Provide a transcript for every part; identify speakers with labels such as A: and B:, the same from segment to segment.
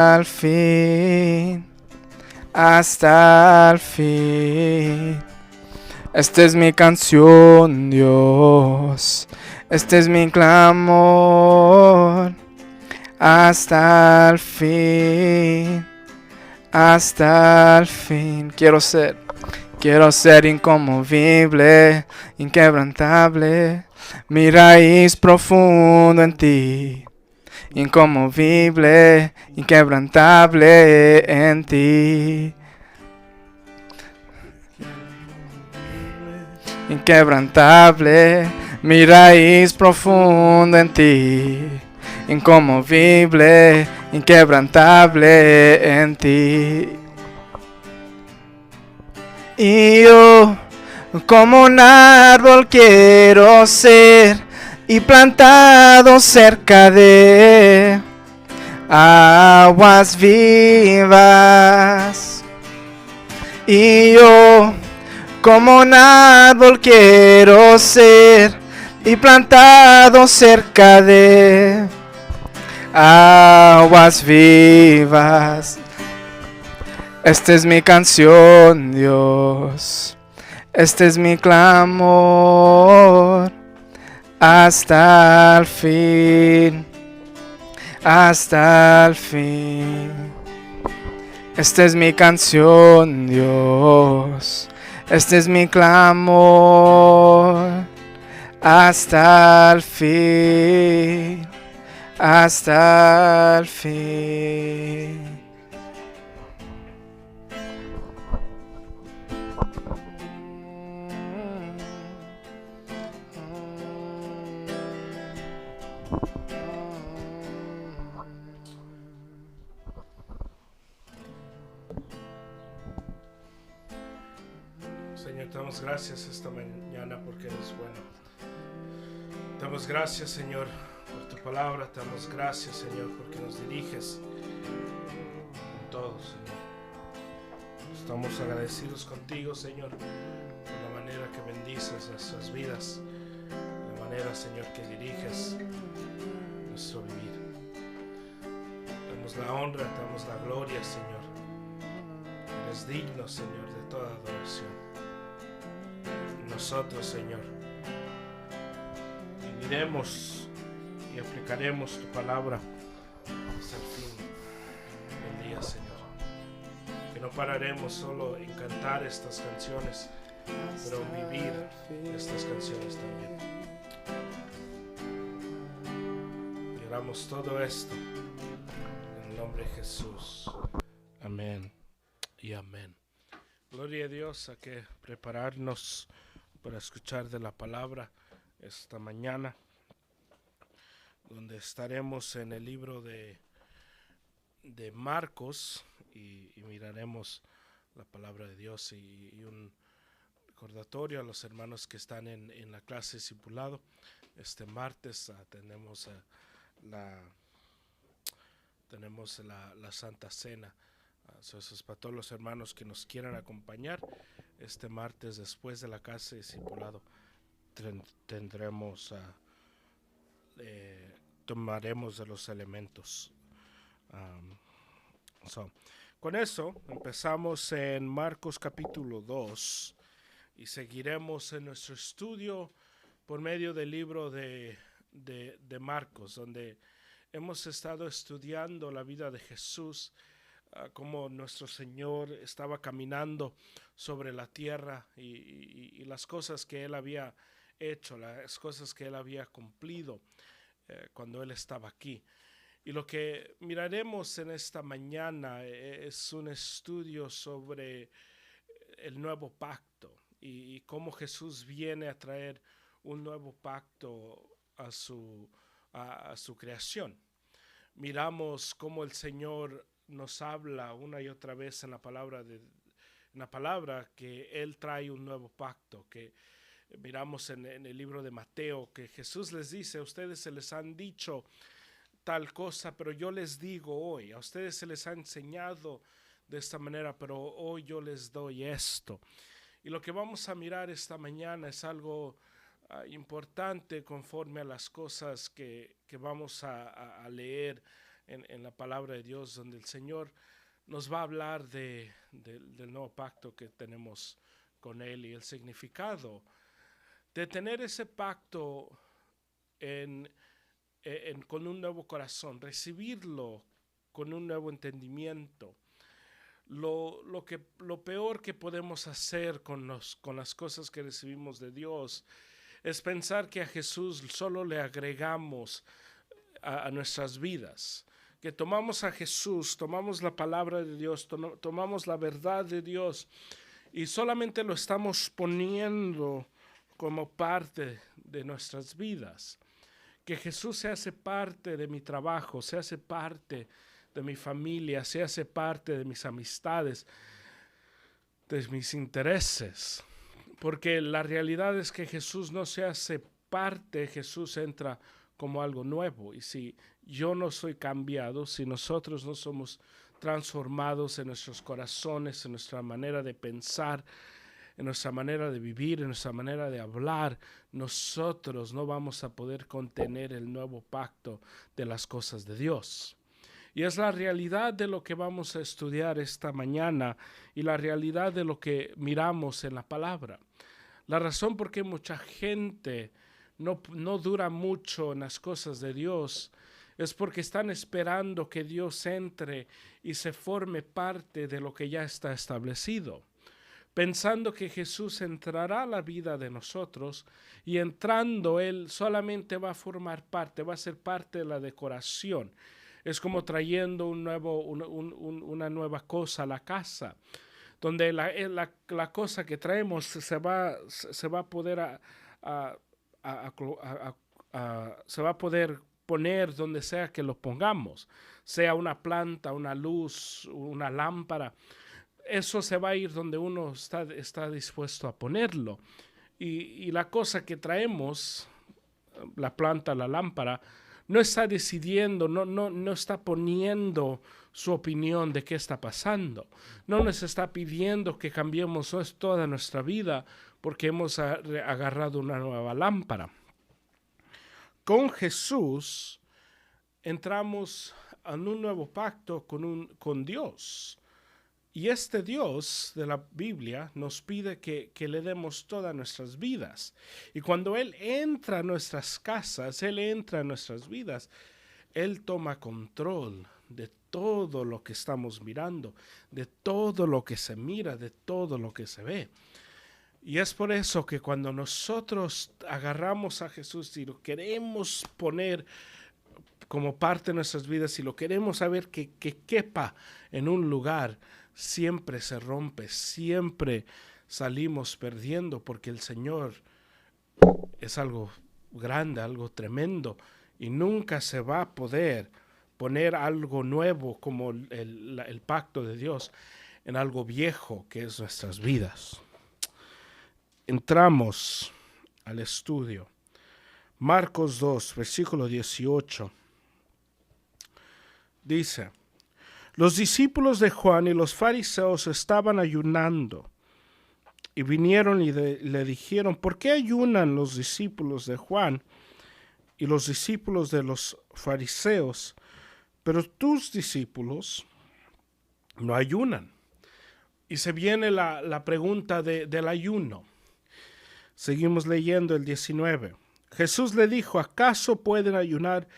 A: el fin, hasta el fin. Esta es mi canción, Dios. Este es mi clamor. Hasta el fin. Hasta el fin. Quiero ser inconmovible, inquebrantable. Mi raíz profundo en ti. Inconmovible, inquebrantable en ti. Inquebrantable, mi raíz profunda en ti. Inconmovible, inquebrantable en ti. Y yo, como un árbol quiero ser, y plantado cerca de aguas vivas. Y yo, como un árbol quiero ser, y plantado cerca de aguas vivas. Esta es mi canción, Dios. Este es mi clamor. Hasta el fin. Hasta el fin. Esta es mi canción, Dios. Este es mi clamor. Hasta el fin. Hasta el fin.
B: Señor, te damos gracias esta mañana porque eres bueno. Te damos gracias, Señor, por tu palabra. Te damos gracias, Señor, porque nos diriges en todo, Señor. Estamos agradecidos contigo, Señor, por la manera que bendices nuestras vidas, la manera, Señor, que diriges nuestro vivir. Te damos la honra, te damos la gloria, Señor. Eres digno, Señor, de toda adoración. Nosotros, Señor, viviremos y aplicaremos tu palabra hasta el fin del día, Señor. Que no pararemos solo en cantar estas canciones, pero vivir estas canciones también. Y oramos todo esto en el nombre de Jesús. Amén y amén. Gloria a Dios, hay que prepararnos para escuchar de la palabra esta mañana, donde estaremos en el libro de Marcos y miraremos la palabra de Dios y un recordatorio a los hermanos que están en la clase discipulado. Este martes tenemos la Santa Cena. Eso es para todos los hermanos que nos quieran acompañar. Este martes después de la clase discipulado tomaremos de los elementos. Con eso empezamos en Marcos capítulo 2 y seguiremos en nuestro estudio por medio del libro de Marcos, donde hemos estado estudiando la vida de Jesús, cómo nuestro Señor estaba caminando sobre la tierra y las cosas que Él había hecho, las cosas que Él había cumplido cuando Él estaba aquí. Y lo que miraremos en esta mañana es un estudio sobre el nuevo pacto y cómo Jesús viene a traer un nuevo pacto a su creación. Miramos cómo el Señor nos habla una y otra vez en la palabra que Él trae un nuevo pacto, que miramos en el libro de Mateo, que Jesús les dice: a ustedes se les han dicho tal cosa, pero yo les digo hoy, a ustedes se les ha enseñado de esta manera, pero hoy yo les doy esto. Y lo que vamos a mirar esta mañana es algo importante conforme a las cosas que vamos a leer en la palabra de Dios, donde el Señor nos va a hablar del nuevo pacto que tenemos con Él y el significado de tener ese pacto con un nuevo corazón, recibirlo con un nuevo entendimiento. Lo peor que podemos hacer con las cosas que recibimos de Dios es pensar que a Jesús solo le agregamos a nuestras vidas, que tomamos a Jesús, tomamos la palabra de Dios, tomamos la verdad de Dios y solamente lo estamos poniendo como parte de nuestras vidas. Que Jesús se hace parte de mi trabajo, se hace parte de mi familia, se hace parte de mis amistades, de mis intereses. Porque la realidad es que Jesús no se hace parte, Jesús entra como algo nuevo. Y si yo no soy cambiado, si nosotros no somos transformados en nuestros corazones, en nuestra manera de pensar, en nuestra manera de vivir, en nuestra manera de hablar, nosotros no vamos a poder contener el nuevo pacto de las cosas de Dios. Y es la realidad de lo que vamos a estudiar esta mañana y la realidad de lo que miramos en la palabra. La razón por qué mucha gente no dura mucho en las cosas de Dios es porque están esperando que Dios entre y se forme parte de lo que ya está establecido, pensando que Jesús entrará a la vida de nosotros y entrando Él solamente va a formar parte, va a ser parte de la decoración. Es como trayendo una nueva cosa a la casa, donde la cosa que traemos se va a poder se va a poder poner donde sea que lo pongamos, sea una planta, una luz, una lámpara. Eso se va a ir donde uno está dispuesto a ponerlo. Y la cosa que traemos, la planta, la lámpara, no está decidiendo, no está poniendo su opinión de qué está pasando. No nos está pidiendo que cambiemos toda nuestra vida porque hemos agarrado una nueva lámpara. Con Jesús entramos en un nuevo pacto con Dios. Y este Dios de la Biblia nos pide que le demos todas nuestras vidas. Y cuando Él entra a nuestras casas, Él entra a nuestras vidas, Él toma control de todo lo que estamos mirando, de todo lo que se mira, de todo lo que se ve. Y es por eso que cuando nosotros agarramos a Jesús y lo queremos poner como parte de nuestras vidas y lo queremos saber que quepa en un lugar, siempre se rompe, siempre salimos perdiendo porque el Señor es algo grande, algo tremendo y nunca se va a poder poner algo nuevo como el pacto de Dios en algo viejo que es nuestras vidas. Entramos al estudio. Marcos 2, versículo 18. Dice: los discípulos de Juan y los fariseos estaban ayunando y vinieron y le dijeron: ¿por qué ayunan los discípulos de Juan y los discípulos de los fariseos, pero tus discípulos no ayunan? Y se viene la pregunta del ayuno. Seguimos leyendo el 19. Jesús le dijo: ¿acaso pueden ayunar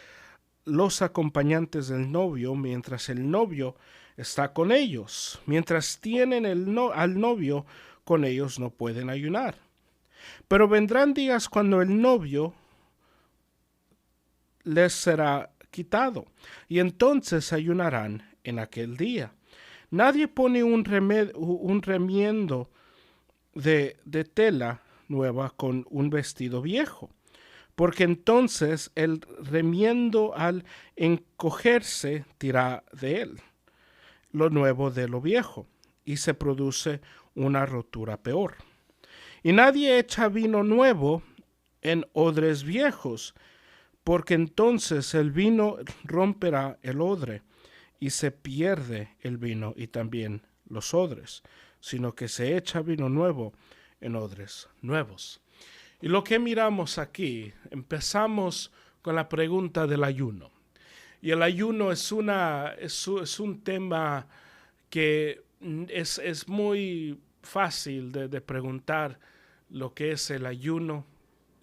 B: los acompañantes del novio mientras el novio está con ellos? Mientras tienen al novio con ellos no pueden ayunar. Pero vendrán días cuando el novio les será quitado, y entonces ayunarán en aquel día. Nadie pone un remiendo de tela nueva con un vestido viejo, porque entonces el remiendo al encogerse tira de él lo nuevo de lo viejo, y se produce una rotura peor. Y nadie echa vino nuevo en odres viejos, porque entonces el vino romperá el odre, y se pierde el vino y también los odres, sino que se echa vino nuevo en odres nuevos. Y lo que miramos aquí, empezamos con la pregunta del ayuno. Y el ayuno es un tema que es muy fácil de preguntar lo que es el ayuno,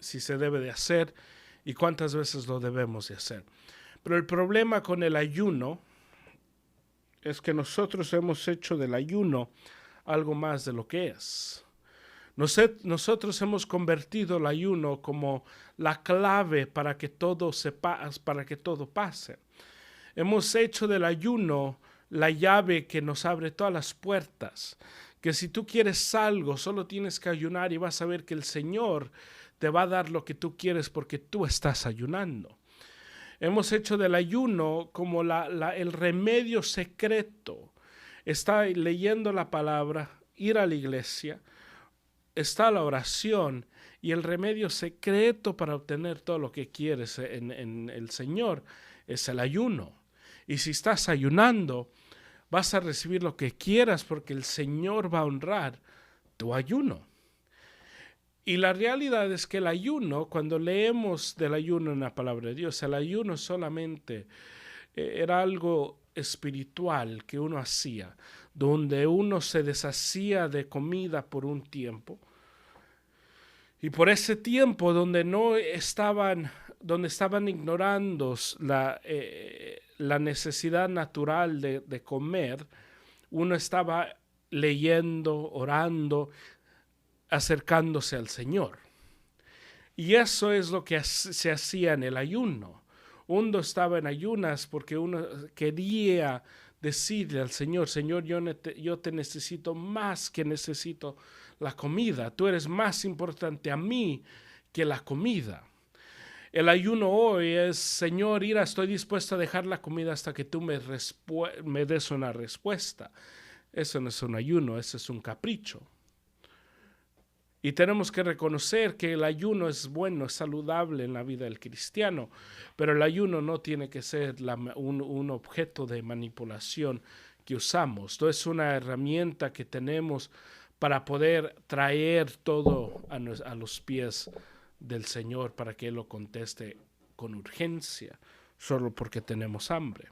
B: si se debe de hacer y cuántas veces lo debemos de hacer. Pero el problema con el ayuno es que nosotros hemos hecho del ayuno algo más de lo que es. Nosotros hemos convertido el ayuno como la clave para que todo pase. Hemos hecho del ayuno la llave que nos abre todas las puertas. Que si tú quieres algo, solo tienes que ayunar y vas a ver que el Señor te va a dar lo que tú quieres porque tú estás ayunando. Hemos hecho del ayuno como el remedio secreto. Está leyendo la palabra, ir a la iglesia, está la oración y el remedio secreto para obtener todo lo que quieres en el Señor es el ayuno. Y si estás ayunando, vas a recibir lo que quieras porque el Señor va a honrar tu ayuno. Y la realidad es que el ayuno, cuando leemos del ayuno en la palabra de Dios, el ayuno solamente era algo espiritual que uno hacía, donde uno se deshacía de comida por un tiempo. Y por ese tiempo donde estaban ignorando la necesidad natural de comer, uno estaba leyendo, orando, acercándose al Señor. Y eso es lo que se hacía en el ayuno. Uno estaba en ayunas porque uno quería decirle al Señor, Señor, yo te necesito más que necesito la comida. Tú eres más importante a mí que la comida. El ayuno hoy es, Señor, estoy dispuesto a dejar la comida hasta que tú me des una respuesta. Eso no es un ayuno, eso es un capricho. Y tenemos que reconocer que el ayuno es bueno, es saludable en la vida del cristiano, pero el ayuno no tiene que ser un objeto de manipulación que usamos. Esto es una herramienta que tenemos para poder traer todo a los pies del Señor para que Él lo conteste con urgencia, solo porque tenemos hambre.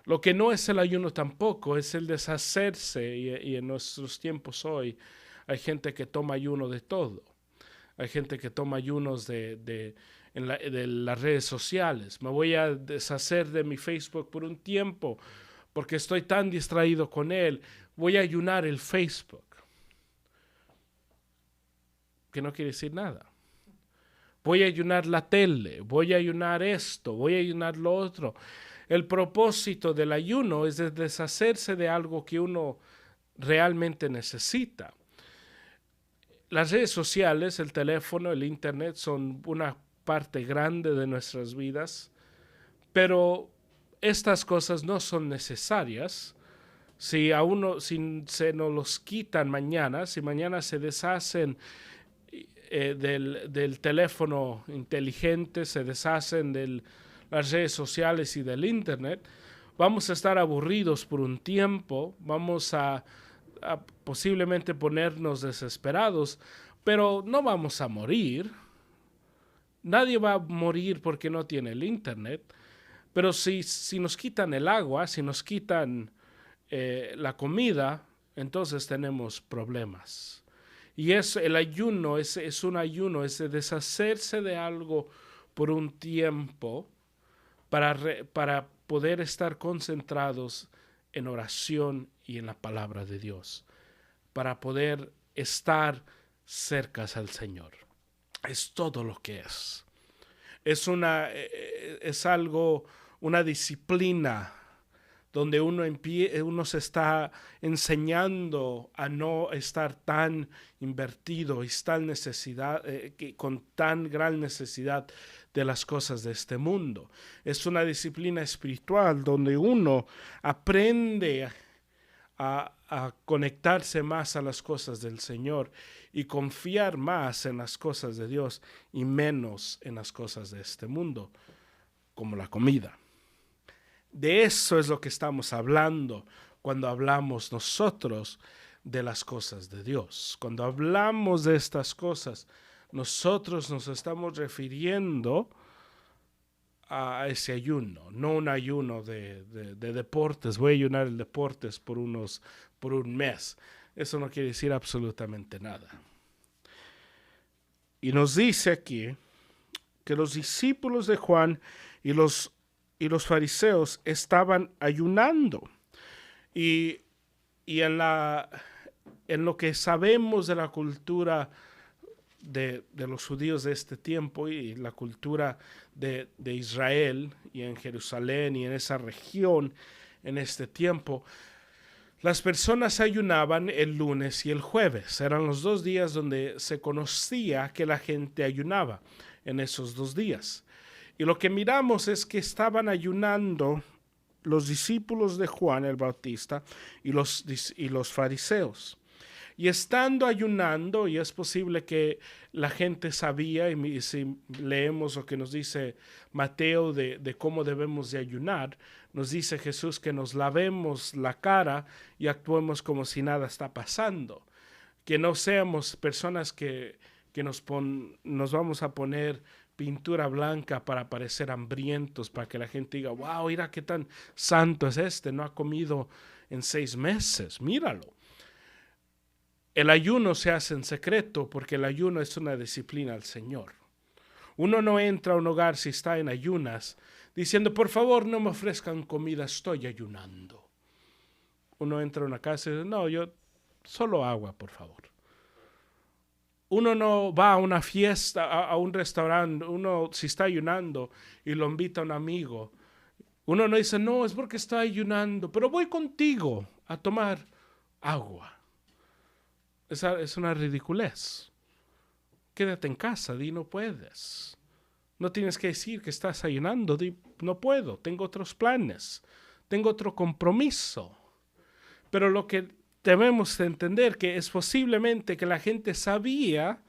B: Lo que no es el ayuno tampoco es el deshacerse, y en nuestros tiempos hoy hay gente que toma ayuno de todo. Hay gente que toma ayunos de las redes sociales. Me voy a deshacer de mi Facebook por un tiempo porque estoy tan distraído con él. Voy a ayunar el Facebook. Que no quiere decir nada. Voy a ayunar la tele. Voy a ayunar esto. Voy a ayunar lo otro. El propósito del ayuno es de deshacerse de algo que uno realmente necesita. Las redes sociales, el teléfono, el internet son una parte grande de nuestras vidas, pero estas cosas no son necesarias. Si se nos los quitan mañana, si mañana se deshacen del teléfono inteligente, se deshacen de las redes sociales y del internet, vamos a estar aburridos por un tiempo, vamos a posiblemente ponernos desesperados, pero no vamos a morir. Nadie va a morir porque no tiene el internet, pero si nos quitan el agua, si nos quitan la comida, entonces tenemos problemas. Y el ayuno es un ayuno, es de deshacerse de algo por un tiempo para poder estar concentrados en oración y en la palabra de Dios, para poder estar cercas al Señor. Es todo lo que es. Es algo, una disciplina donde uno se está enseñando a no estar tan invertido y con tan gran necesidad de las cosas de este mundo. Es una disciplina espiritual donde uno aprende a conectarse más a las cosas del Señor y confiar más en las cosas de Dios y menos en las cosas de este mundo, como la comida. De eso es lo que estamos hablando cuando hablamos nosotros de las cosas de Dios. Cuando hablamos de estas cosas, nosotros nos estamos refiriendo a ese ayuno, no un ayuno de deportes. Voy a ayunar el deportes por un mes. Eso no quiere decir absolutamente nada. Y nos dice aquí que los discípulos de Juan y los fariseos estaban ayunando. Y en lo que sabemos de la cultura de los judíos de este tiempo y la cultura de Israel y en Jerusalén y en esa región en este tiempo, las personas ayunaban el lunes y el jueves. Eran los 2 días donde se conocía que la gente ayunaba, en esos 2 días. Y lo que miramos es que estaban ayunando los discípulos de Juan el Bautista y los fariseos. Y estando ayunando, y es posible que la gente sabía, y si leemos lo que nos dice Mateo de cómo debemos de ayunar, nos dice Jesús que nos lavemos la cara y actuemos como si nada está pasando. Que no seamos personas que nos vamos a poner pintura blanca para parecer hambrientos, para que la gente diga, wow, mira qué tan santo es este, no ha comido en 6 meses, míralo. El ayuno se hace en secreto porque el ayuno es una disciplina al Señor. Uno no entra a un hogar si está en ayunas diciendo, por favor, no me ofrezcan comida, estoy ayunando. Uno entra a una casa y dice, no, yo solo agua, por favor. Uno no va a una fiesta, a un restaurante, uno si está ayunando y lo invita a un amigo, uno no dice, no, es porque está ayunando, pero voy contigo a tomar agua. Esa es una ridiculez. Quédate en casa, di no puedes. No tienes que decir que estás ayunando, di no puedo, tengo otros planes, tengo otro compromiso. Pero lo que debemos entender que es posiblemente que la gente sabía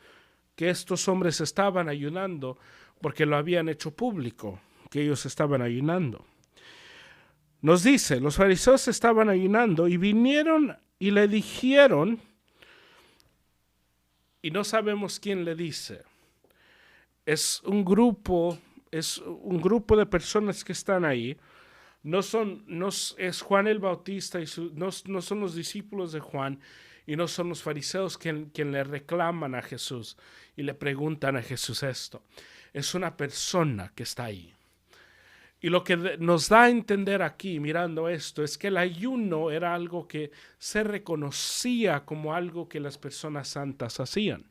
B: que estos hombres estaban ayunando porque lo habían hecho público, que ellos estaban ayunando. Nos dice, los fariseos estaban ayunando y vinieron y le dijeron, y no sabemos quién le dice. Es un grupo de personas que están ahí. No es Juan el Bautista, no son los discípulos de Juan y no son los fariseos quien le reclaman a Jesús y le preguntan a Jesús esto. Es una persona que está ahí. Y lo que nos da a entender aquí, mirando esto, es que el ayuno era algo que se reconocía como algo que las personas santas hacían.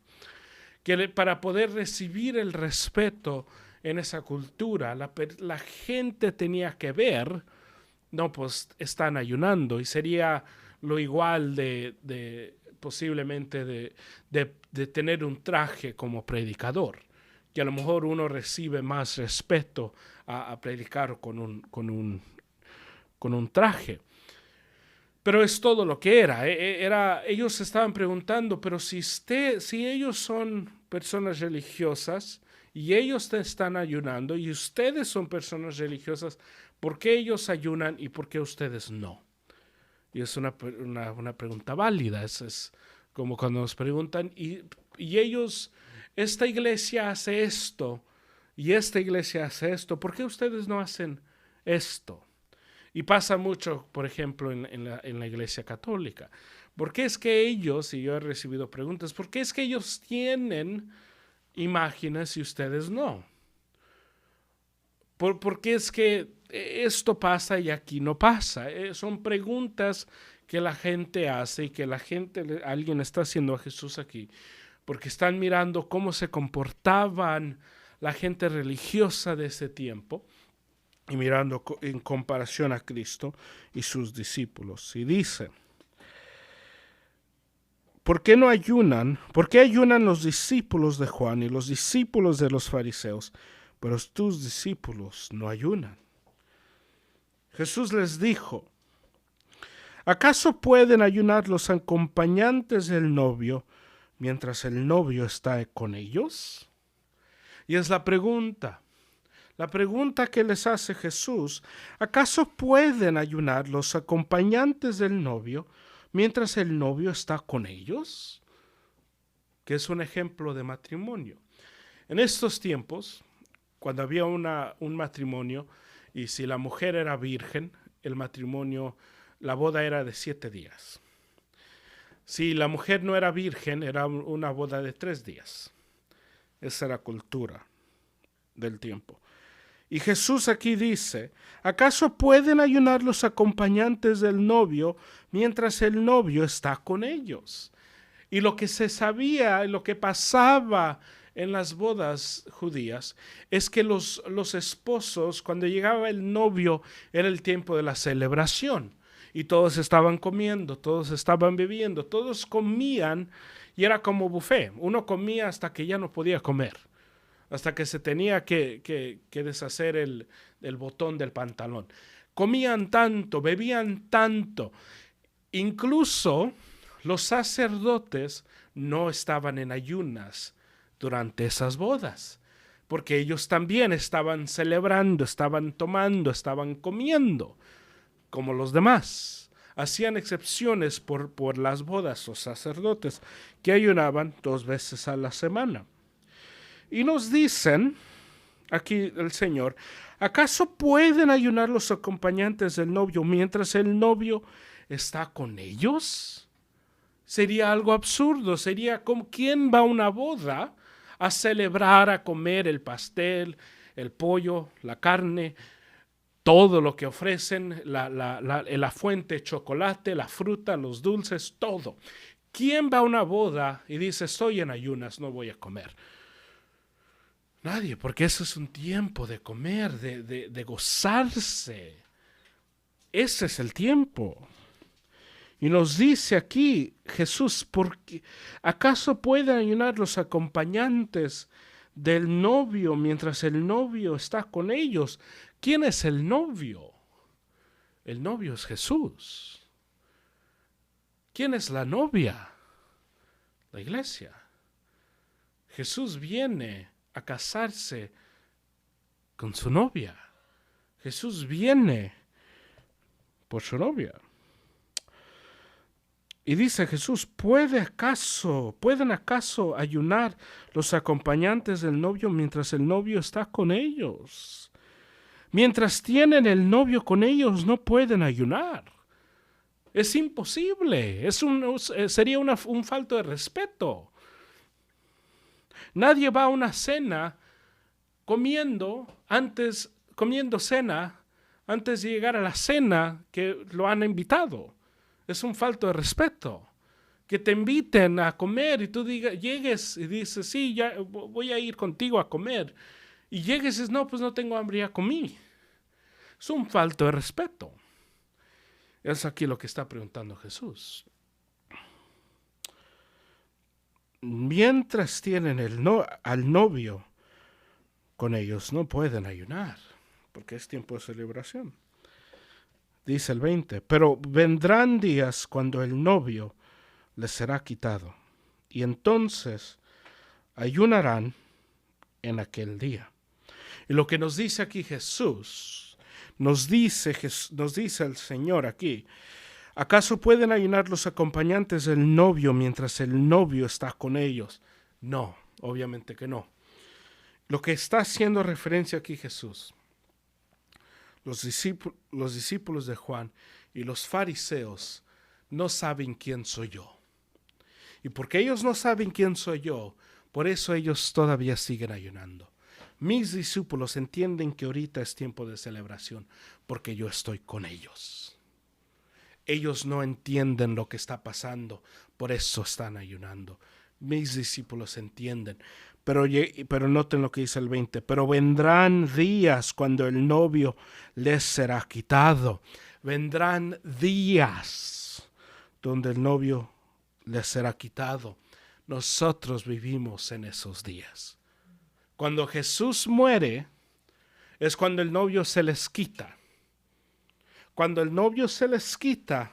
B: Que para poder recibir el respeto en esa cultura, la gente tenía que ver, no, pues están ayunando, y sería lo igual de posiblemente de tener un traje como predicador, que a lo mejor uno recibe más respeto a predicar con un traje. Pero es todo lo que era. Ellos estaban preguntando, pero si ellos son personas religiosas y ellos están ayunando y ustedes son personas religiosas, ¿por qué ellos ayunan y por qué ustedes no? Y es una pregunta válida. Es como cuando nos preguntan, y ellos, esta iglesia hace esto y esta iglesia hace esto, ¿por qué ustedes no hacen esto? Y pasa mucho, por ejemplo, en la iglesia católica. ¿Por qué es que ellos, y yo he recibido preguntas, ¿por qué es que ellos tienen imágenes y ustedes no? ¿Por qué es que esto pasa y aquí no pasa? Son preguntas que la gente hace y que alguien está haciendo a Jesús aquí, porque están mirando cómo se comportaban la gente religiosa de ese tiempo y mirando en comparación a Cristo y sus discípulos. Y dice, ¿por qué no ayunan? ¿Por qué ayunan los discípulos de Juan y los discípulos de los fariseos, pero tus discípulos no ayunan? Jesús les dijo, ¿acaso pueden ayunar los acompañantes del novio mientras el novio está con ellos? Y es la pregunta que les hace Jesús. ¿Acaso pueden ayunar los acompañantes del novio mientras el novio está con ellos? Que es un ejemplo de matrimonio. En estos tiempos, cuando había un matrimonio, y si la mujer era virgen, el matrimonio, la boda era de 7 días. Si la mujer no era virgen, era una boda de 3 días. Esa era la cultura del tiempo. Y Jesús aquí dice, ¿acaso pueden ayunar los acompañantes del novio mientras el novio está con ellos? Y lo que se sabía, lo que pasaba en las bodas judías, es que los esposos, cuando llegaba el novio, era el tiempo de la celebración. Y todos estaban comiendo, todos estaban bebiendo, todos comían y era como buffet. Uno comía hasta que ya no podía comer, hasta que se tenía que deshacer el botón del pantalón. Comían tanto, bebían tanto. Incluso los sacerdotes no estaban en ayunas durante esas bodas, porque ellos también estaban celebrando, estaban tomando, estaban comiendo, como los demás. Hacían excepciones por las bodas los sacerdotes, que ayunaban 2 veces a la semana. Y nos dicen, aquí el Señor, ¿acaso pueden ayunar los acompañantes del novio mientras el novio está con ellos? Sería algo absurdo, sería como ¿quién va a una boda a celebrar, a comer el pastel, el pollo, la carne, todo lo que ofrecen, la fuente de chocolate, la fruta, los dulces, todo? ¿Quién va a una boda y dice, estoy en ayunas, no voy a comer? Nadie, porque eso es un tiempo de comer, de gozarse. Ese es el tiempo. Y nos dice aquí Jesús, ¿acaso pueden ayunar los acompañantes del novio mientras el novio está con ellos? ¿Quién es el novio? El novio es Jesús. ¿Quién es la novia? La iglesia. Jesús viene a casarse con su novia. Jesús viene por su novia. Y dice Jesús, ¿pueden acaso ayunar los acompañantes del novio mientras el novio está con ellos? Mientras tienen el novio con ellos, no pueden ayunar. Es imposible. Sería un falto de respeto. Nadie va a una cena comiendo cena antes de llegar a la cena que lo han invitado. Es un falto de respeto. Que te inviten a comer y tú llegues y dices, sí, ya voy a ir contigo a comer. Y llegues y dices, no, pues no tengo hambre, ya comí. Es un falto de respeto. Es aquí lo que está preguntando Jesús. Mientras tienen al novio con ellos, no pueden ayunar, porque es tiempo de celebración. Dice el 20, pero vendrán días cuando el novio les será quitado, y entonces ayunarán en aquel día. Y lo que nos dice aquí Jesús, nos dice el Señor aquí, ¿acaso pueden ayunar los acompañantes del novio mientras el novio está con ellos? No, obviamente que no. Lo que está haciendo referencia aquí Jesús, los discípulos de Juan y los fariseos no saben quién soy yo. Y porque ellos no saben quién soy yo, por eso ellos todavía siguen ayunando. Mis discípulos entienden que ahorita es tiempo de celebración, porque yo estoy con ellos. Ellos no entienden lo que está pasando, por eso están ayunando. Mis discípulos entienden. Pero noten lo que dice el 20. Pero vendrán días cuando el novio les será quitado. Vendrán días donde el novio les será quitado. Nosotros vivimos en esos días. Cuando Jesús muere, es cuando el novio se les quita. Cuando el novio se les quita,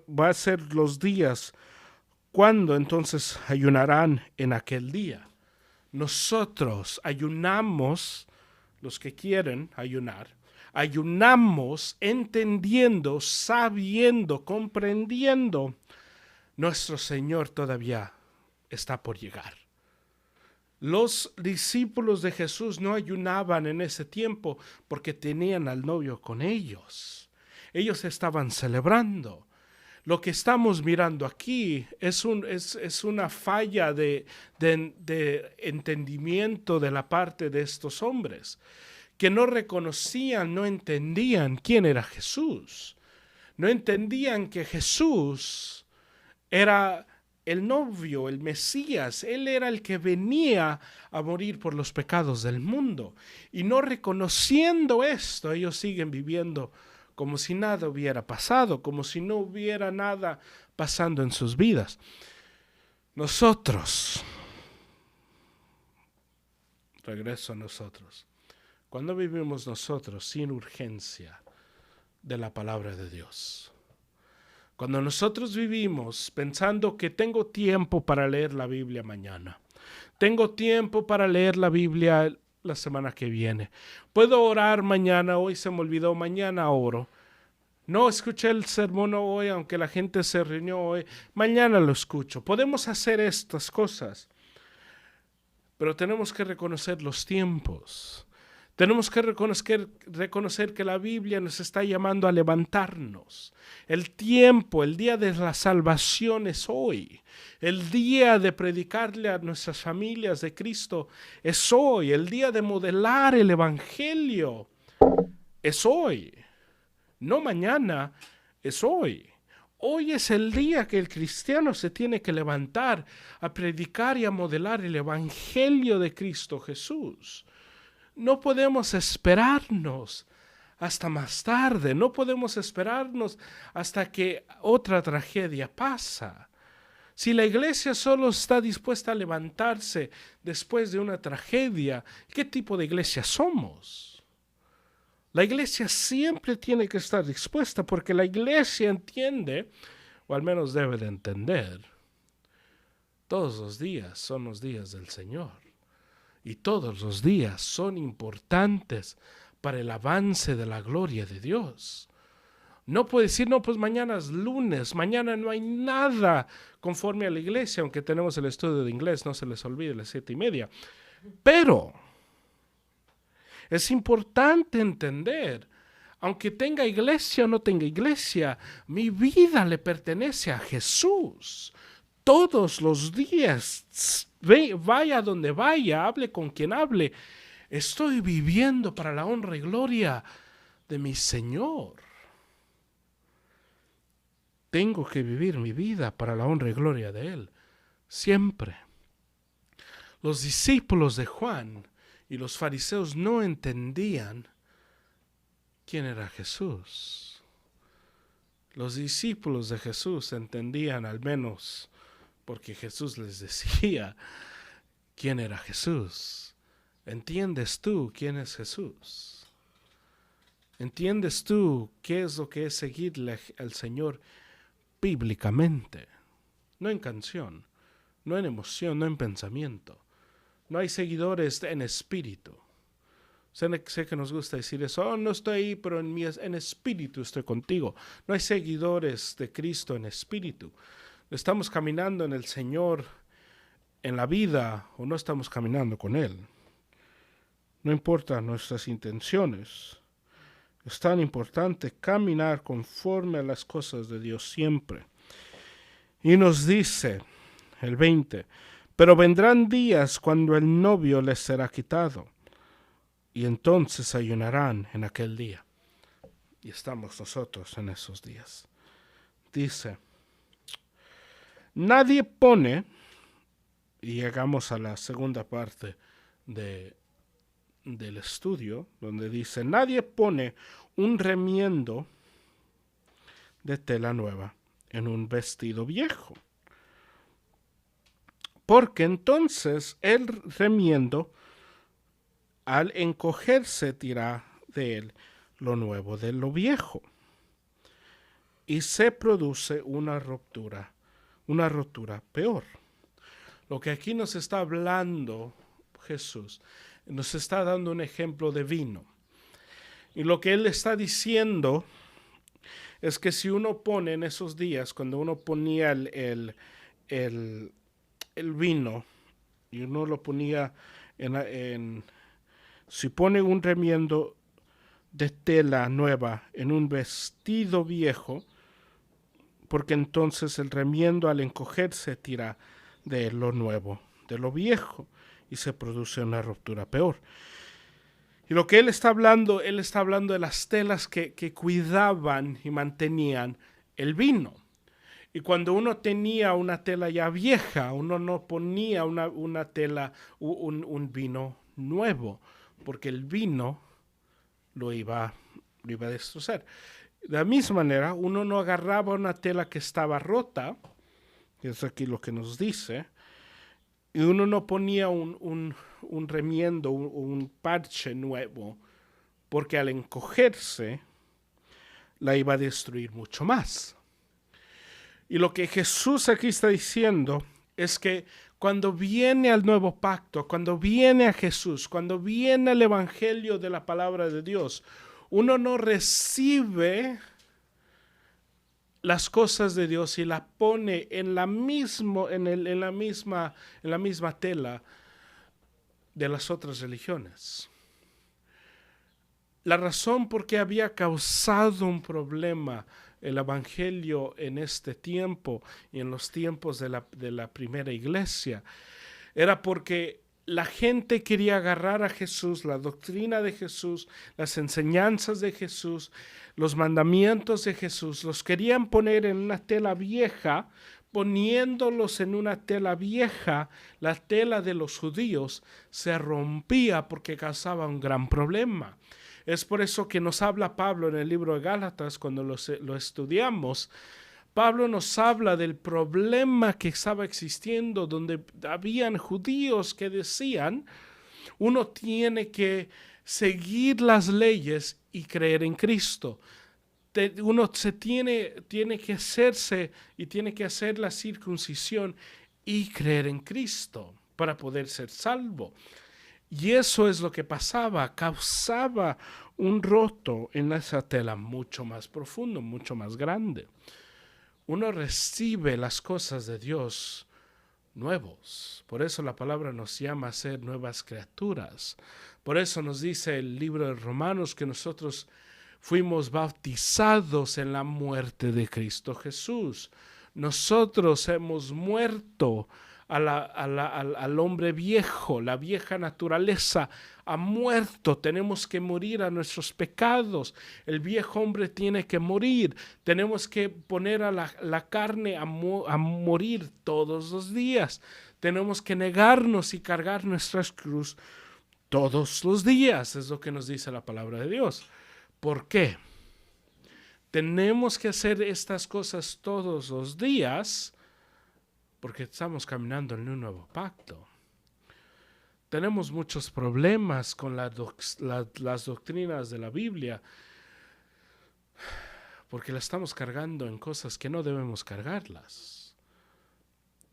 B: va a ser los días cuando entonces ayunarán en aquel día. Nosotros ayunamos, los que quieren ayunar, ayunamos entendiendo, sabiendo, comprendiendo, nuestro Señor todavía está por llegar. Los discípulos de Jesús no ayunaban en ese tiempo porque tenían al novio con ellos. Ellos estaban celebrando. Lo que estamos mirando aquí es una falla de entendimiento de la parte de estos hombres, que no reconocían, no entendían quién era Jesús. No entendían que Jesús era el novio, el Mesías. Él era el que venía a morir por los pecados del mundo. Y no reconociendo esto, ellos siguen viviendo como si nada hubiera pasado, como si no hubiera nada pasando en sus vidas. Nosotros, regreso a nosotros, cuando vivimos nosotros sin urgencia de la palabra de Dios, cuando nosotros vivimos pensando que tengo tiempo para leer la Biblia mañana, tengo tiempo para leer la Biblia la semana que viene, puedo orar mañana, hoy se me olvidó, mañana oro, no escuché el sermón hoy, aunque la gente se reunió hoy, mañana lo escucho. Podemos hacer estas cosas, pero tenemos que reconocer los tiempos. Tenemos que reconocer que la Biblia nos está llamando a levantarnos. El tiempo, el día de la salvación es hoy. El día de predicarle a nuestras familias de Cristo es hoy. El día de modelar el Evangelio es hoy. No mañana, es hoy. Hoy es el día que el cristiano se tiene que levantar a predicar y a modelar el Evangelio de Cristo Jesús. No podemos esperarnos hasta más tarde, no podemos esperarnos hasta que otra tragedia pasa. Si la iglesia solo está dispuesta a levantarse después de una tragedia, ¿qué tipo de iglesia somos? La iglesia siempre tiene que estar dispuesta porque la iglesia entiende, o al menos debe de entender, todos los días son los días del Señor. Y todos los días son importantes para el avance de la gloria de Dios. No puede decir, no, pues mañana es lunes, mañana no hay nada conforme a la iglesia, aunque tenemos el estudio de inglés, no se les olvide, las 7:30. Pero es importante entender, aunque tenga iglesia o no tenga iglesia, mi vida le pertenece a Jesús. Todos los días, vaya donde vaya, hable con quien hable, estoy viviendo para la honra y gloria de mi Señor. Tengo que vivir mi vida para la honra y gloria de Él, siempre. Los discípulos de Juan y los fariseos no entendían quién era Jesús. Los discípulos de Jesús entendían, al menos porque Jesús les decía quién era Jesús. ¿Entiendes tú quién es Jesús? ¿Entiendes tú qué es lo que es seguirle al Señor bíblicamente? No en canción, no en emoción, no en pensamiento. No hay seguidores en espíritu. Sé que nos gusta decir eso, no estoy ahí, pero en espíritu estoy contigo. No hay seguidores de Cristo en espíritu. ¿Estamos caminando en el Señor en la vida o no estamos caminando con Él? No importa nuestras intenciones. Es tan importante caminar conforme a las cosas de Dios siempre. Y nos dice el 20, pero vendrán días cuando el novio les será quitado, y entonces ayunarán en aquel día. Y estamos nosotros en esos días. Dice, nadie pone, y llegamos a la segunda parte del estudio, donde dice, nadie pone un remiendo de tela nueva en un vestido viejo, porque entonces el remiendo, al encogerse, tira de él lo nuevo de lo viejo, y se produce una rotura peor. Lo que aquí nos está hablando Jesús, nos está dando un ejemplo de vino. Y lo que él está diciendo es que si uno pone en esos días, cuando uno ponía el vino y uno lo ponía si pone un remiendo de tela nueva en un vestido viejo, porque entonces el remiendo al encogerse tira de lo nuevo, de lo viejo, y se produce una ruptura peor. Y lo que él está hablando de las telas que cuidaban y mantenían el vino. Y cuando uno tenía una tela ya vieja, uno no ponía una tela, un vino nuevo, porque el vino lo iba a destrozar. De la misma manera, uno no agarraba una tela que estaba rota, que es aquí lo que nos dice, y uno no ponía un remiendo, un parche nuevo, porque al encogerse la iba a destruir mucho más. Y lo que Jesús aquí está diciendo es que cuando viene al nuevo pacto, cuando viene a Jesús, cuando viene el evangelio de la palabra de Dios, uno no recibe las cosas de Dios y la pone en la misma tela de las otras religiones. La razón por qué había causado un problema el evangelio en este tiempo y en los tiempos de la primera iglesia era porque la gente quería agarrar a Jesús, la doctrina de Jesús, las enseñanzas de Jesús, los mandamientos de Jesús, los querían poner en una tela vieja. Poniéndolos en una tela vieja, la tela de los judíos se rompía porque causaba un gran problema. Es por eso que nos habla Pablo en el libro de Gálatas, cuando lo estudiamos. Pablo nos habla del problema que estaba existiendo, donde habían judíos que decían, uno tiene que seguir las leyes y creer en Cristo. Uno tiene que hacerse y tiene que hacer la circuncisión y creer en Cristo para poder ser salvo. Y eso es lo que pasaba, causaba un roto en esa tela mucho más profundo, mucho más grande. Uno recibe las cosas de Dios nuevos. Por eso la palabra nos llama a ser nuevas criaturas. Por eso nos dice el libro de Romanos que nosotros fuimos bautizados en la muerte de Cristo Jesús. Nosotros hemos muerto al hombre viejo, la vieja naturaleza ha muerto, tenemos que morir a nuestros pecados, el viejo hombre tiene que morir, tenemos que poner a la carne a morir todos los días, tenemos que negarnos y cargar nuestra cruz todos los días, es lo que nos dice la palabra de Dios. ¿Por qué? Tenemos que hacer estas cosas todos los días porque estamos caminando en un nuevo pacto. Tenemos muchos problemas con las doctrinas de la Biblia porque las estamos cargando en cosas que no debemos cargarlas.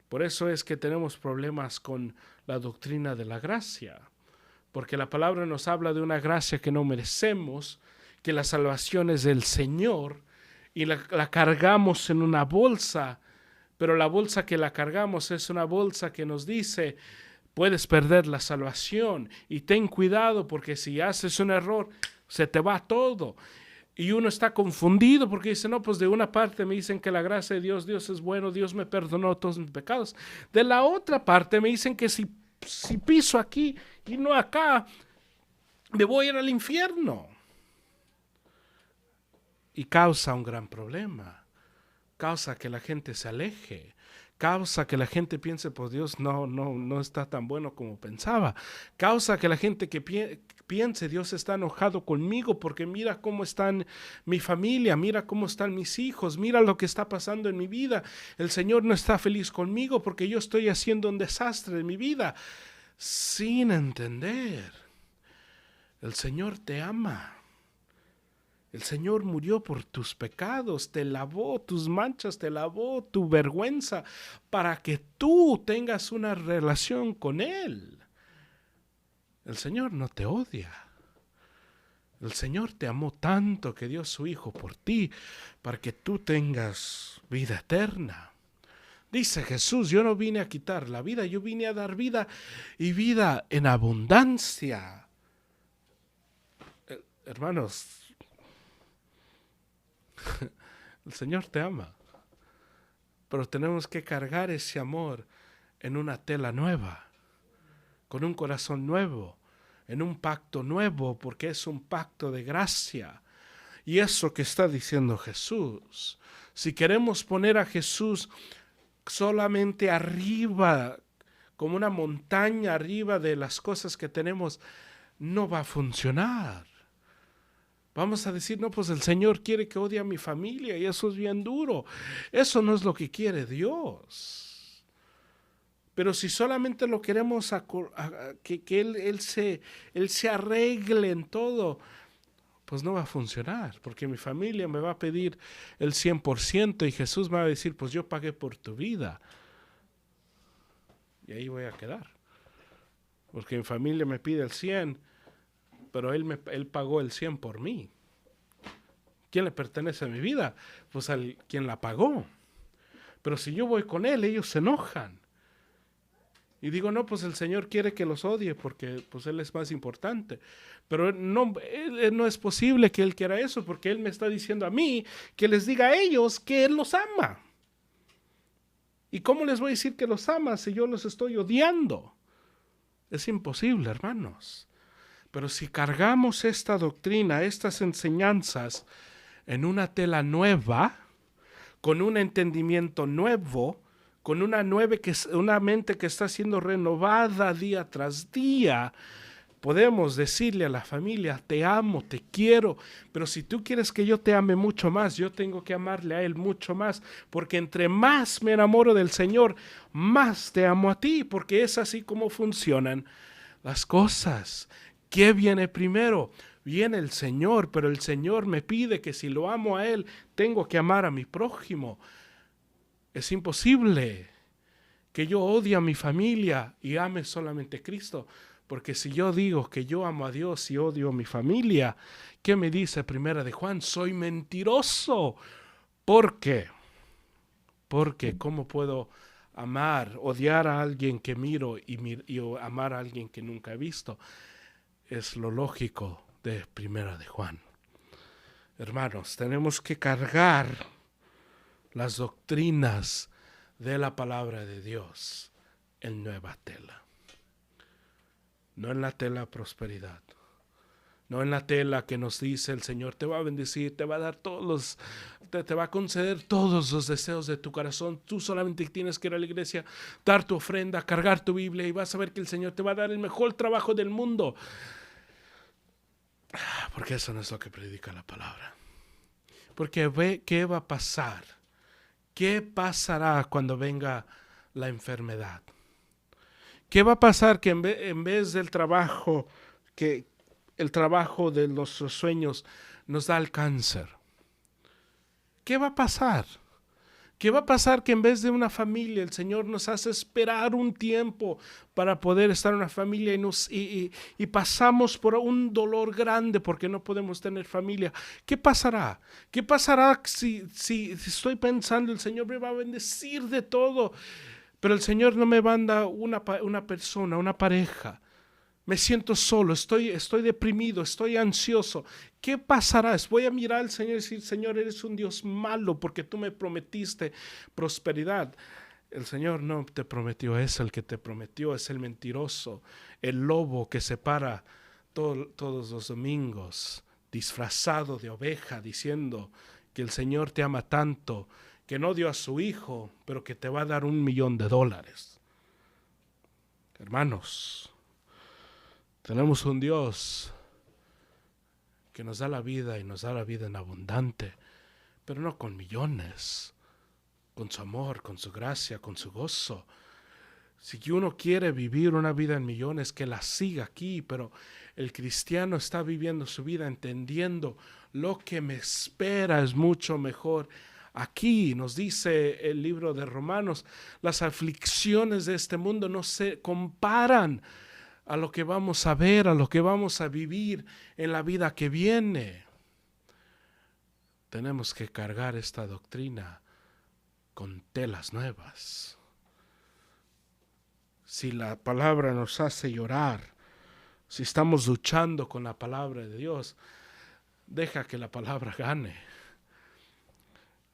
B: Por eso es que tenemos problemas con la doctrina de la gracia, porque la palabra nos habla de una gracia que no merecemos, que la salvación es del Señor y la cargamos en una bolsa, pero la bolsa que la cargamos es una bolsa que nos dice, puedes perder la salvación y ten cuidado porque si haces un error, se te va todo. Y uno está confundido porque dice, no, pues de una parte me dicen que la gracia de Dios es bueno, Dios me perdonó todos mis pecados. De la otra parte me dicen que si piso aquí y no acá, me voy a ir al infierno. Y causa un gran problema. Causa que la gente se aleje, causa que la gente piense, pues Dios no está tan bueno como pensaba, causa que la gente que piense, Dios está enojado conmigo porque mira cómo está mi familia, mira cómo están mis hijos, mira lo que está pasando en mi vida, el Señor no está feliz conmigo porque yo estoy haciendo un desastre en mi vida, sin entender, el Señor te ama. El Señor murió por tus pecados, te lavó tus manchas, te lavó tu vergüenza para que tú tengas una relación con Él. El Señor no te odia. El Señor te amó tanto que dio su Hijo por ti para que tú tengas vida eterna. Dice Jesús, yo no vine a quitar la vida, yo vine a dar vida y vida en abundancia. Hermanos, el Señor te ama, pero tenemos que cargar ese amor en una tela nueva, con un corazón nuevo, en un pacto nuevo, porque es un pacto de gracia. Y eso que está diciendo Jesús, si queremos poner a Jesús solamente arriba, como una montaña arriba de las cosas que tenemos, no va a funcionar. Vamos a decir, no, pues el Señor quiere que odie a mi familia y eso es bien duro. Eso no es lo que quiere Dios. Pero si solamente lo queremos que Él se arregle en todo, pues no va a funcionar, porque mi familia me va a pedir el 100% y Jesús me va a decir, pues yo pagué por tu vida. Y ahí voy a quedar. Porque mi familia me pide el 100%, pero él pagó el 100 por mí. ¿Quién le pertenece a mi vida? Pues al quien la pagó. Pero si yo voy con él, ellos se enojan. Y digo, no, pues el Señor quiere que los odie porque pues Él es más importante. Pero no es posible que Él quiera eso, porque Él me está diciendo a mí que les diga a ellos que Él los ama. ¿Y cómo les voy a decir que los ama si yo los estoy odiando? Es imposible, hermanos. Pero si cargamos esta doctrina, estas enseñanzas en una tela nueva, con un entendimiento nuevo, con una mente que está siendo renovada día tras día, podemos decirle a la familia, te amo, te quiero, pero si tú quieres que yo te ame mucho más, yo tengo que amarle a Él mucho más, porque entre más me enamoro del Señor, más te amo a ti, porque es así como funcionan las cosas. ¿Qué viene primero? Viene el Señor, pero el Señor me pide que si lo amo a Él, tengo que amar a mi prójimo. Es imposible que yo odie a mi familia y ame solamente a Cristo, porque si yo digo que yo amo a Dios y odio a mi familia, ¿qué me dice Primera de Juan? Soy mentiroso. ¿Por qué? Porque ¿cómo puedo odiar a alguien que miro y amar a alguien que nunca he visto? Es lo lógico de Primera de Juan. Hermanos, tenemos que cargar las doctrinas de la palabra de Dios en nueva tela. No en la tela prosperidad. No en la tela que nos dice el Señor te va a bendecir, te va a dar te va a conceder todos los deseos de tu corazón. Tú solamente tienes que ir a la iglesia, dar tu ofrenda, cargar tu Biblia y vas a ver que el Señor te va a dar el mejor trabajo del mundo. Porque eso no es lo que predica la palabra. Porque ve qué va a pasar. ¿Qué pasará cuando venga la enfermedad? ¿Qué va a pasar que en vez del trabajo, que el trabajo de nuestros sueños nos da el cáncer? ¿Qué va a pasar? ¿Qué va a pasar que en vez de una familia el Señor nos hace esperar un tiempo para poder estar en una familia y pasamos por un dolor grande porque no podemos tener familia? ¿Qué pasará? ¿Qué pasará si estoy pensando el Señor me va a bendecir de todo, pero el Señor no me manda una persona, una pareja? Me siento solo, estoy deprimido, estoy ansioso. ¿Qué pasará? Voy a mirar al Señor y decir, Señor, eres un Dios malo porque tú me prometiste prosperidad. El Señor no te prometió eso, el que te prometió es el mentiroso, el lobo que se para todos los domingos, disfrazado de oveja, diciendo que el Señor te ama tanto, que no dio a su hijo, pero que te va a dar $1,000,000. Hermanos, tenemos un Dios que nos da la vida y nos da la vida en abundante, pero no con millones, con su amor, con su gracia, con su gozo. Si uno quiere vivir una vida en millones, que la siga aquí, pero el cristiano está viviendo su vida entendiendo lo que me espera es mucho mejor. Aquí nos dice el libro de Romanos, las aflicciones de este mundo no se comparan a lo que vamos a ver, a lo que vamos a vivir en la vida que viene. Tenemos que cargar esta doctrina con telas nuevas. Si la palabra nos hace llorar, si estamos luchando con la palabra de Dios, deja que la palabra gane.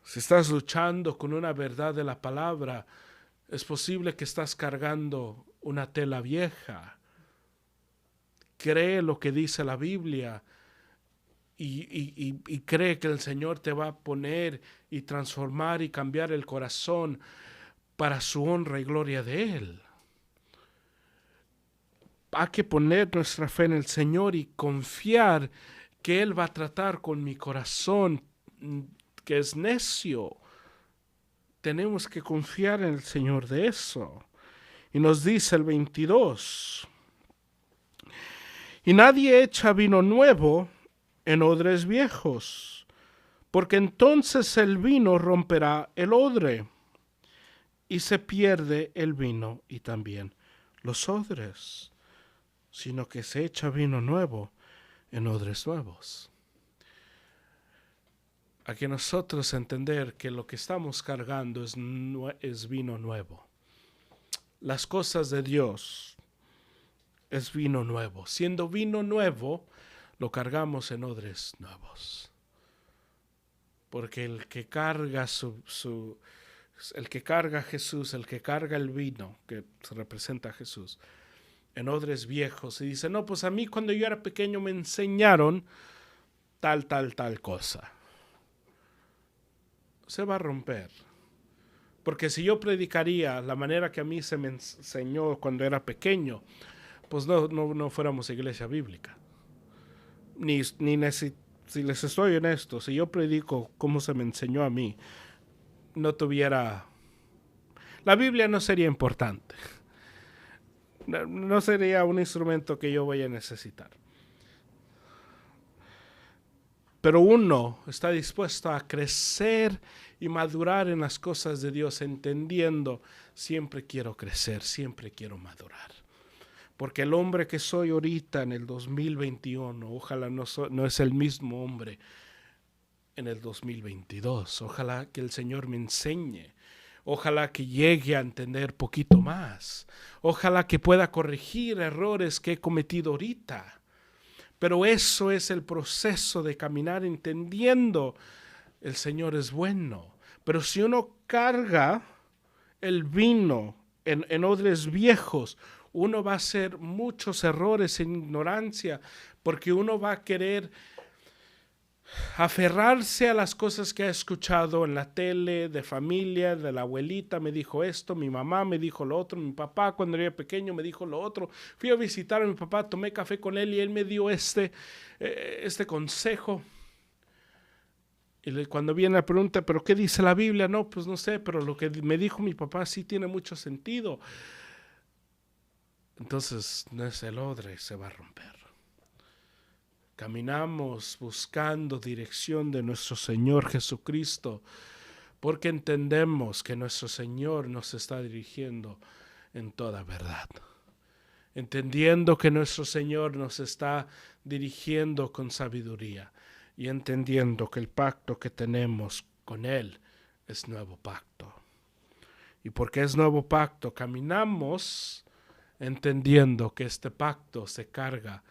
B: Si estás luchando con una verdad de la palabra, es posible que estás cargando una tela vieja. Cree lo que dice la Biblia y cree que el Señor te va a poner y transformar y cambiar el corazón para su honra y gloria de Él. Hay que poner nuestra fe en el Señor y confiar que Él va a tratar con mi corazón, que es necio. Tenemos que confiar en el Señor de eso. Y nos dice el 22. Y nadie echa vino nuevo en odres viejos, porque entonces el vino romperá el odre, y se pierde el vino y también los odres, sino que se echa vino nuevo en odres nuevos. Hay que nosotros entender que lo que estamos cargando es vino nuevo. Las cosas de Dios es vino nuevo. Siendo vino nuevo, lo cargamos en odres nuevos. Porque el que carga el que carga a Jesús, el que carga el vino, que representa a Jesús, en odres viejos, y dice, no, pues a mí cuando yo era pequeño me enseñaron tal cosa. Se va a romper. Porque si yo predicaría la manera que a mí se me enseñó cuando era pequeño, pues no fuéramos iglesia bíblica. Si les estoy honesto, si yo predico como se me enseñó a mí, la Biblia no sería importante. No sería un instrumento que yo voy a necesitar. Pero uno está dispuesto a crecer y madurar en las cosas de Dios, entendiendo, siempre quiero crecer, siempre quiero madurar. Porque el hombre que soy ahorita en el 2021, ojalá no es el mismo hombre en el 2022. Ojalá que el Señor me enseñe. Ojalá que llegue a entender poquito más. Ojalá que pueda corregir errores que he cometido ahorita. Pero eso es el proceso de caminar entendiendo el Señor es bueno. Pero si uno carga el vino en odres viejos, uno va a hacer muchos errores en ignorancia, porque uno va a querer aferrarse a las cosas que ha escuchado en la tele, de familia, de la abuelita me dijo esto, mi mamá me dijo lo otro, mi papá cuando era pequeño me dijo lo otro. Fui a visitar a mi papá, tomé café con él y él me dio este consejo. Y cuando viene la pregunta, ¿pero qué dice la Biblia? No, pues no sé, pero lo que me dijo mi papá sí tiene mucho sentido. Entonces, no es el odre, se va a romper. Caminamos buscando dirección de nuestro Señor Jesucristo, porque entendemos que nuestro Señor nos está dirigiendo en toda verdad. Entendiendo que nuestro Señor nos está dirigiendo con sabiduría y entendiendo que el pacto que tenemos con Él es nuevo pacto. Y porque es nuevo pacto, caminamos entendiendo que este pacto se carga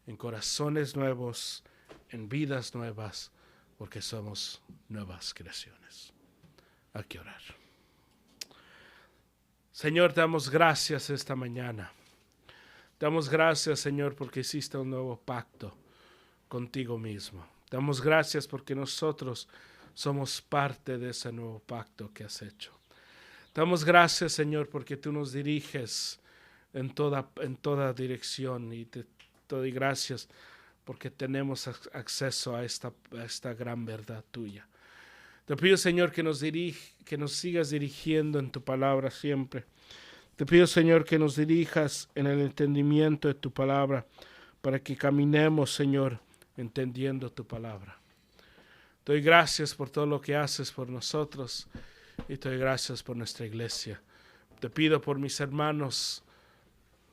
B: en corazones nuevos, en vidas nuevas, porque somos nuevas creaciones. Hay que orar. Señor, te damos gracias esta mañana. Te damos gracias, Señor, porque hiciste un nuevo pacto contigo mismo. Te damos gracias porque nosotros somos parte de ese nuevo pacto que has hecho. Te damos gracias, Señor, porque tú nos diriges en toda dirección, y te doy gracias porque tenemos acceso a esta gran verdad tuya. Te pido, Señor, que nos sigas dirigiendo en tu palabra siempre. Te pido, Señor, que nos dirijas en el entendimiento de tu palabra, para que caminemos, Señor, entendiendo tu palabra. Te doy gracias por todo lo que haces por nosotros, y te doy gracias por nuestra iglesia. Te pido por mis hermanos.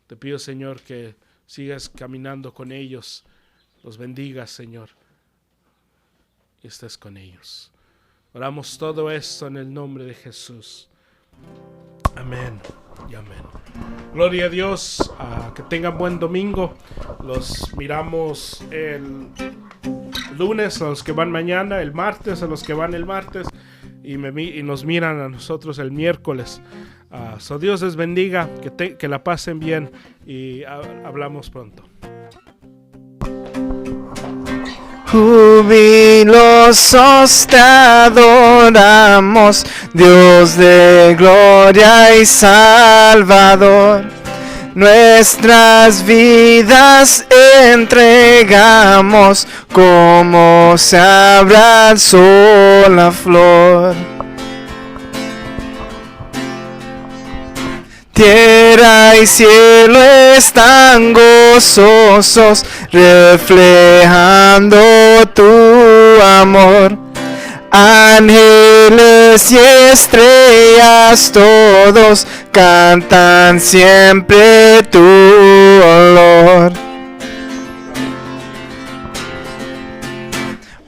B: Te pido, Señor, que sigas caminando con ellos, los bendigas, Señor, y estés con ellos. Oramos todo esto en el nombre de Jesús. Amén y amén. Gloria a Dios. Que tengan buen domingo. Los miramos el lunes a los que van mañana, el martes a los que van el martes y nos miran a nosotros el miércoles. Dios les bendiga, que la pasen bien y hablamos pronto.
A: Jubilosos te adoramos, Dios de gloria y Salvador. Nuestras vidas entregamos como se abra el sol la flor. Tierra y cielo están gozosos, reflejando tu amor. Ángeles y estrellas todos cantan siempre tu olor.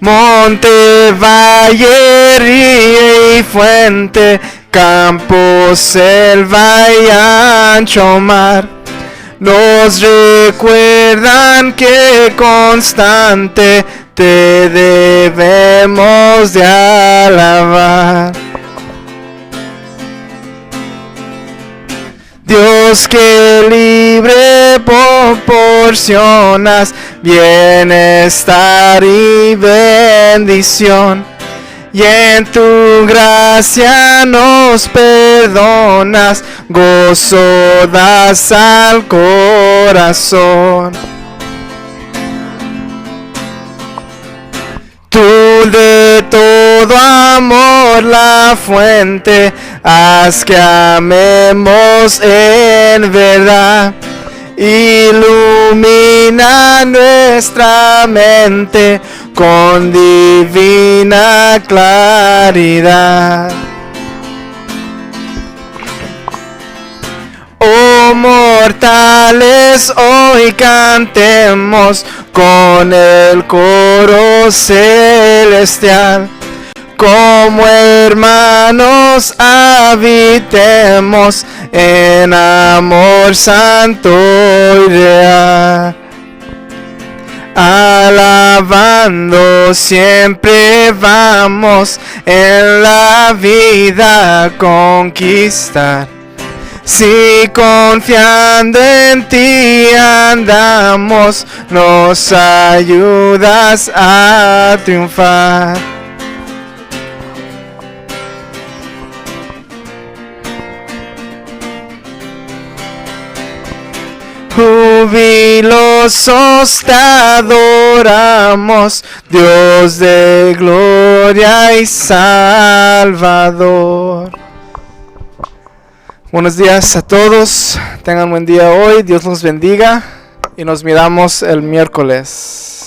A: Monte, valle, río y fuente, campo, selva y ancho mar, nos recuerdan que constante te debemos de alabar. Dios, que libre proporcionas bienestar y bendición, y en tu gracia nos perdonas, gozo das al corazón. Tú de todo amor la fuente, haz que amemos en verdad. Ilumina nuestra mente con divina claridad. Oh mortales, hoy cantemos con el coro celestial. Como hermanos habitemos en amor santo y real. Alabando siempre vamos en la vida a conquistar. Si confiando en ti andamos, nos ayudas a triunfar. Jubilosos te adoramos, Dios de gloria y Salvador. Buenos días a todos, tengan buen día hoy, Dios los bendiga y nos miramos el miércoles.